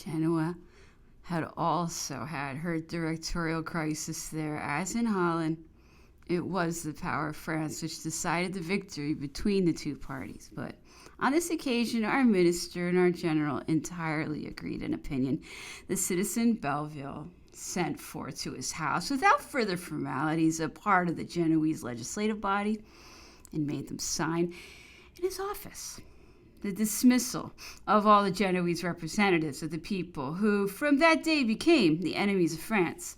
Genoa had also had her directorial crisis there, as in Holland. It was the power of France which decided the victory between the two parties. But on this occasion, our minister and our general entirely agreed in opinion. The citizen Belleville sent for to his house, without further formalities, a part of the Genoese legislative body, and made them sign in his office the dismissal of all the Genoese representatives of the people who from that day became the enemies of France.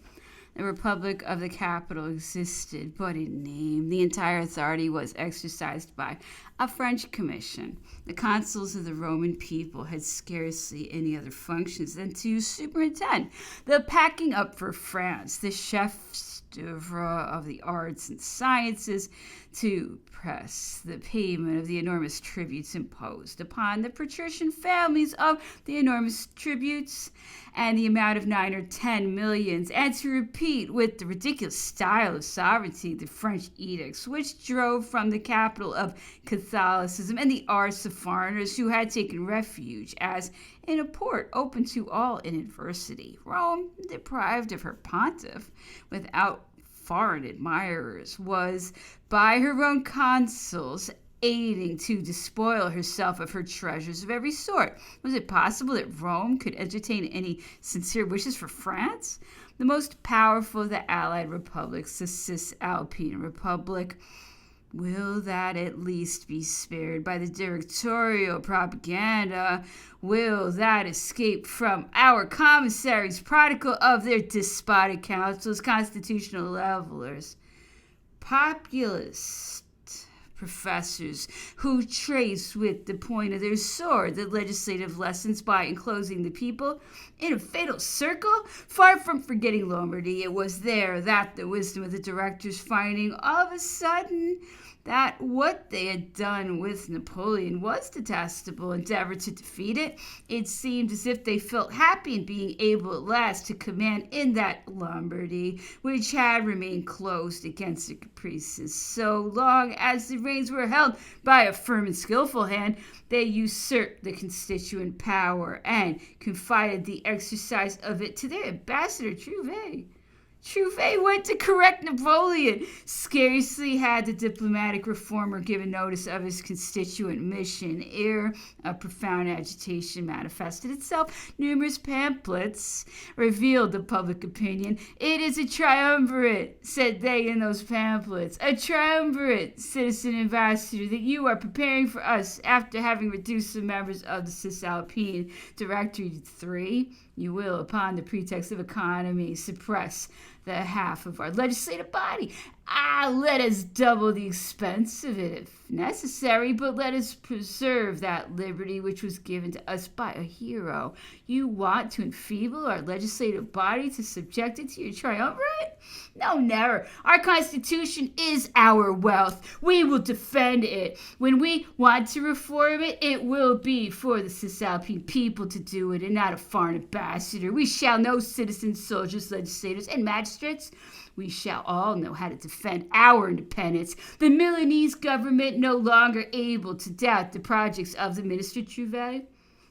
The Republic of the Capital existed, but in name. The entire authority was exercised by a French commission. The consuls of the Roman people had scarcely any other functions than to superintend the packing up for France, the chefs d'oeuvre of the arts and sciences, to press the payment of the enormous tributes imposed upon the patrician families of the enormous tributes and the amount of 9 or 10 millions, and to repeat with the ridiculous style of sovereignty the French edicts which drove from the capital of Catholicism and the arts of foreigners who had taken refuge as in a port open to all in adversity. Rome, deprived of her pontiff, without foreign admirers, was by her own consuls aiding to despoil herself of her treasures of every sort. Was it possible that Rome could entertain any sincere wishes for France? The most powerful of the allied republics, the Cisalpine Republic, will that at least be spared by the directorial propaganda? Will that escape from our commissaries, prodigal of their despotic councils, constitutional levelers, populist professors who trace with the point of their sword the legislative lessons by enclosing the people in a fatal circle? Far from forgetting Lombardy, it was there that the wisdom of the directors, finding all of a sudden that what they had done with Napoleon was detestable, endeavored to defeat it. It seemed as if they felt happy in being able at last to command in that Lombardy, which had remained closed against their caprices so long as the reins were held by a firm and skillful hand. They usurped the constituent power and confided the exercise of it to their ambassador Trouvé. Trouvé went to correct Napoleon. Scarcely had the diplomatic reformer given notice of his constituent mission ere a profound agitation manifested itself. Numerous pamphlets revealed the public opinion. "It is a triumvirate," said they in those pamphlets, "a triumvirate, citizen ambassador, that you are preparing for us after having reduced the members of the Cisalpine Directory to 3. You will, upon the pretext of economy, suppress the half of our legislative body. Let us double the expense of it if necessary, but let us preserve that liberty which was given to us by a hero. You want to enfeeble our legislative body, to subject it to your triumvirate? No, never. Our Constitution is our wealth. We will defend it. When we want to reform it, it will be for the Cisalpine people to do it, and not a foreign ambassador. We shall know, citizens, soldiers, legislators, and magistrates. We shall all know how to defend our independence. The Milanese government, no longer able to doubt the projects of the minister Trouvé,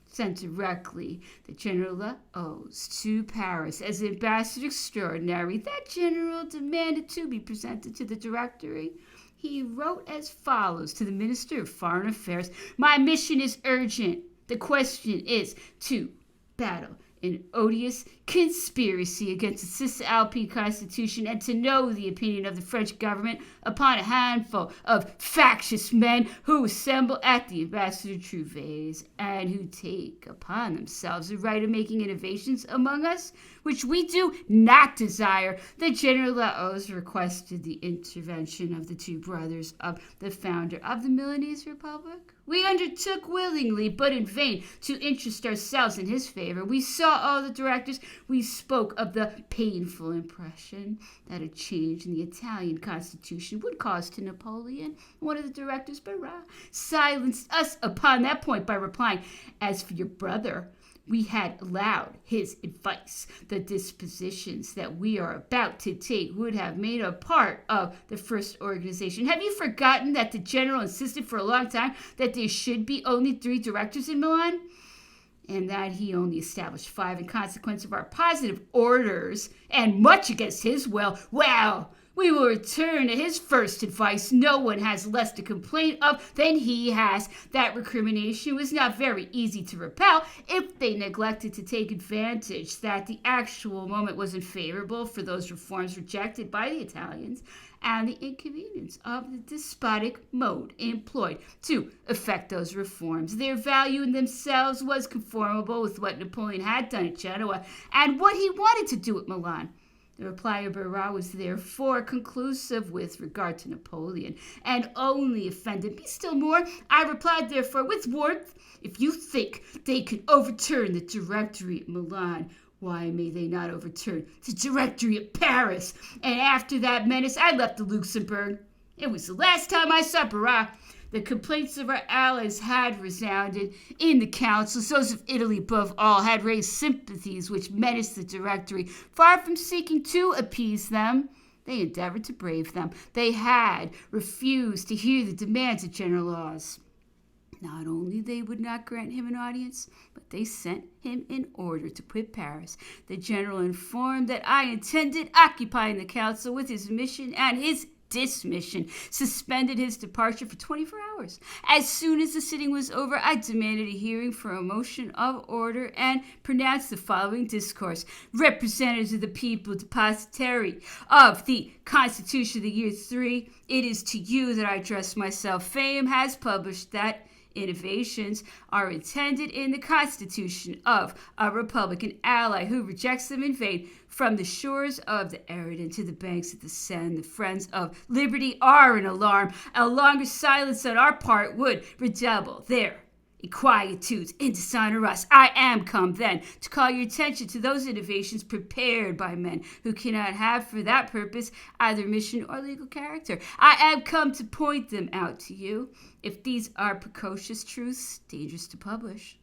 sent directly the General Laos to Paris as ambassador extraordinary. That general demanded to be presented to the Directory. He wrote as follows to the Minister of Foreign Affairs: "My mission is urgent. The question is to battle an odious conspiracy against the Cisalpine Constitution, and to know the opinion of the French government upon a handful of factious men who assemble at the ambassador Trouvé's, and who take upon themselves the right of making innovations among us, which we do not desire." The General Laos requested the intervention of the two brothers of the founder of the Milanese Republic. We undertook willingly, but in vain, to interest ourselves in his favor. We saw all the directors. We spoke of the painful impression that a change in the Italian constitution would cause to Napoleon. One of the directors, Barras, silenced us upon that point by replying, "As for your brother, we had allowed his advice. The dispositions that we are about to take would have made a part of the first organization. Have you forgotten that the general insisted for a long time that there should be only 3 directors in Milan? and that he only established 5 in consequence of our positive orders, and much against his will, well, we will return to his first advice. No one has less to complain of than he has. That recrimination was not very easy to repel if they neglected to take advantage that the actual moment wasn't favorable for those reforms rejected by the Italians, and the inconvenience of the despotic mode employed to effect those reforms. Their value in themselves was conformable with what Napoleon had done at Genoa and what he wanted to do at Milan. The reply of Barras was therefore conclusive with regard to Napoleon, and only offended me still more. I replied therefore with warmth, if you think they can overturn the Directory at Milan, why may they not overturn the Directory at Paris? And after that menace, I left the Luxembourg. It was the last time I saw Barras. The complaints of our allies had resounded in the councils. Those of Italy, above all, had raised sympathies which menaced the Directory. Far from seeking to appease them, they endeavored to brave them. They had refused to hear the demands of General Laws. Not only they would not grant him an audience, but they sent him an order to quit Paris. The general informed that I intended occupying the council with his mission and his dismission, suspended his departure for 24 hours. As soon as the sitting was over, I demanded a hearing for a motion of order and pronounced the following discourse. Representatives of the people, depositary of the Constitution of the year 3, it is to you that I address myself. Fame has published that innovations are intended in the Constitution of a republic. An ally who rejects them in vain. From the shores of the Eridon to the banks of the Seine, the friends of liberty are in alarm. A longer silence on our part would redouble their inquietudes and dishonor us. I am come, then, to call your attention to those innovations prepared by men who cannot have for that purpose either mission or legal character. I am come to point them out to you. If these are precocious truths, dangerous to publish,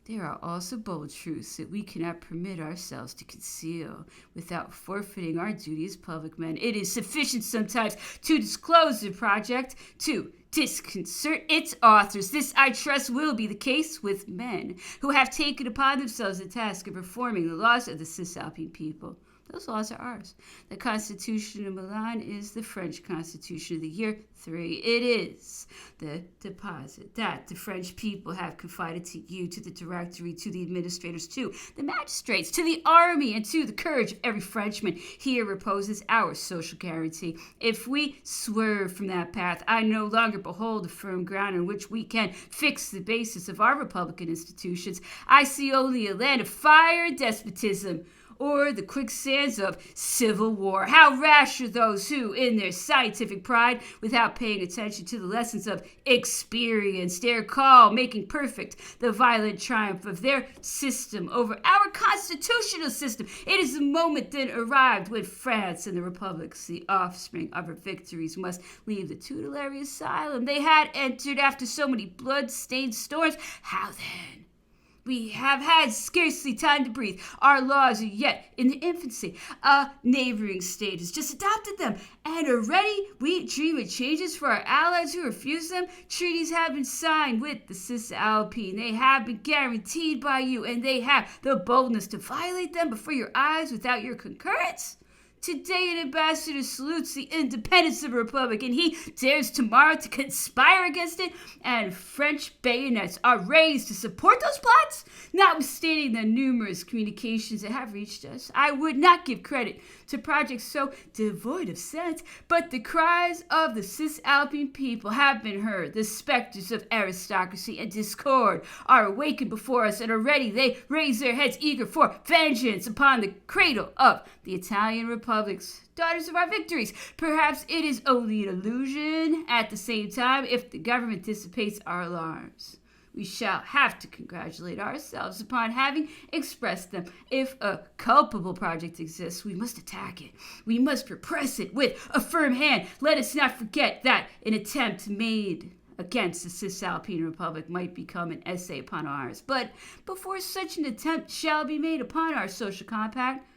there are also bold truths that we cannot permit ourselves to conceal without forfeiting our duty as public men. It is sufficient sometimes to disclose the project, to disconcert its authors. This, I trust, will be the case with men who have taken upon themselves the task of reforming the laws of the Cisalpine people. Those laws are ours. The Constitution of Milan is the French Constitution of the year 3. It is the deposit that the French people have confided to you, to the Directory, to the administrators, to the magistrates, to the army, and to the courage of every Frenchman. Here reposes our social guarantee. If we swerve from that path, I no longer behold a firm ground on which we can fix the basis of our republican institutions. I see only a land of fire and despotism, or the quicksands of civil war. How rash are those who, in their scientific pride, without paying attention to the lessons of experience, dare call making perfect the violent triumph of their system over our constitutional system. It is the moment then arrived when France and the republics, the offspring of her victories, must leave the tutelary asylum they had entered after so many blood-stained storms. How then? We have had scarcely time to breathe. Our laws are yet in their infancy. A neighboring state has just adopted them, and already we dream of changes for our allies who refuse them. Treaties have been signed with the Cisalpine. They have been guaranteed by you, and they have the boldness to violate them before your eyes without your concurrence. Today an ambassador salutes the independence of a republic, and he dares tomorrow to conspire against it, and French bayonets are raised to support those plots. Notwithstanding the numerous communications that have reached us, I would not give credit to projects so devoid of sense, but the cries of the Cisalpine people have been heard. The specters of aristocracy and discord are awakened before us, and already they raise their heads eager for vengeance upon the cradle of the Italian republics, daughters of our victories. Perhaps it is only an illusion. At the same time, if the government dissipates our alarms, we shall have to congratulate ourselves upon having expressed them. If a culpable project exists, we must attack it. We must repress it with a firm hand. Let us not forget that an attempt made against the Cisalpine Republic might become an essay upon ours. But before such an attempt shall be made upon our social compact,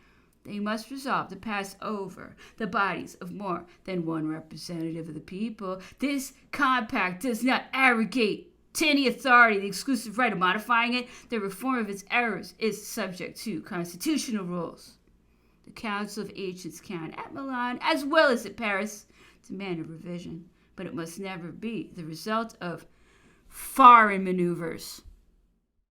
they must resolve to pass over the bodies of more than one representative of the people. This compact does not arrogate to any authority the exclusive right of modifying it, the reform of its errors is subject to constitutional rules. The Council of Ancients can, at Milan, as well as at Paris, demand a revision, but it must never be the result of foreign maneuvers.